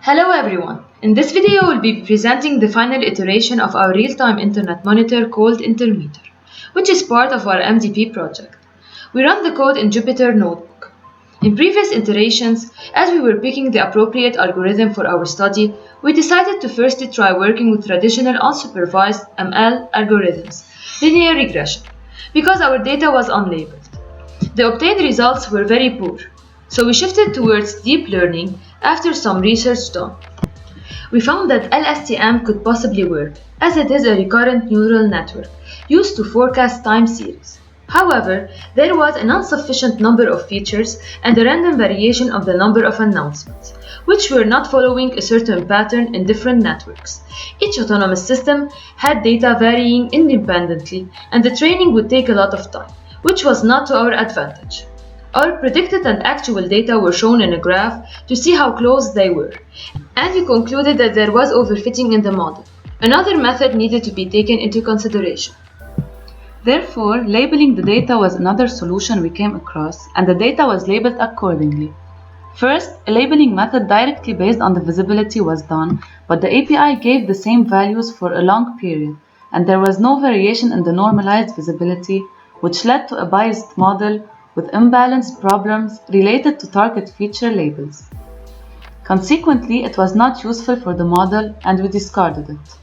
Hello everyone! In this video we'll be presenting the final iteration of our real-time internet monitor called Intermeter, which is part of our MDP project. We run the code in Jupyter Notebook. In previous iterations, as we were picking the appropriate algorithm for our study, we decided to firstly try working with traditional unsupervised ML algorithms, linear regression, because our data was unlabeled. The obtained results were very poor, so we shifted towards deep learning after some research done. We found that LSTM could possibly work, as it is a recurrent neural network used to forecast time series. However, there was an insufficient number of features and a random variation of the number of announcements, which were not following a certain pattern in different networks. Each autonomous system had data varying independently, and the training would take a lot of time, which was not to our advantage. Our predicted and actual data were shown in a graph to see how close they were, and we concluded that there was overfitting in the model. Another method needed to be taken into consideration. Therefore, labeling the data was another solution we came across, and the data was labeled accordingly. First, a labeling method directly based on the visibility was done, but the API gave the same values for a long period, and there was no variation in the normalized visibility, which led to a biased model with imbalanced problems related to target feature labels. Consequently, it was not useful for the model, and we discarded it.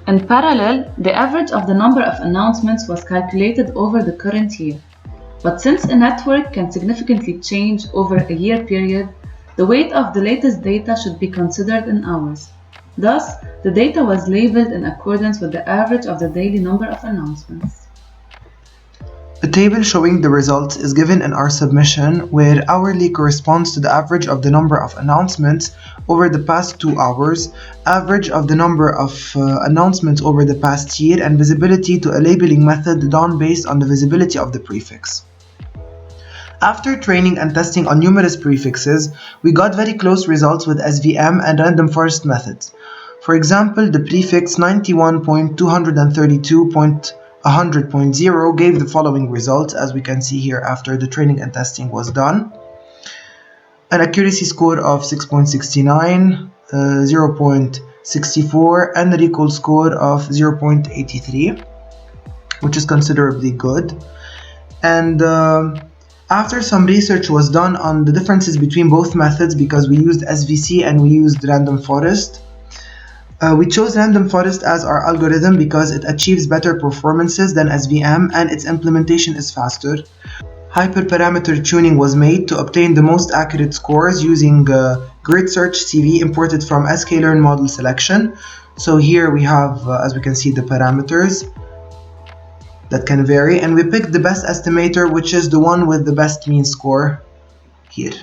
In parallel, the average of the number of announcements was calculated over the current year. But since a network can significantly change over a year period, the weight of the latest data should be considered in hours. Thus, the data was labeled in accordance with the average of the daily number of announcements. A table showing the results is given in our submission, where hourly corresponds to the average of the number of announcements over the past 2 hours, average of the number of announcements over the past year, and visibility to a labeling method done based on the visibility of the prefix. After training and testing on numerous prefixes, we got very close results with SVM and random forest methods. For example, the prefix 91.232.100.0 gave the following results, as we can see here after the training and testing was done. An accuracy score of 6.69, 0.64, and a recall score of 0.83, which is considerably good. And after some research was done on the differences between both methods, because we used SVC and we used random forest, we chose random forest as our algorithm because it achieves better performances than SVM and its implementation is faster. Hyperparameter tuning was made to obtain the most accurate scores using grid search CV imported from sklearn model selection. So here we have, as we can see, the parameters that can vary, and we picked the best estimator, which is the one with the best mean score here.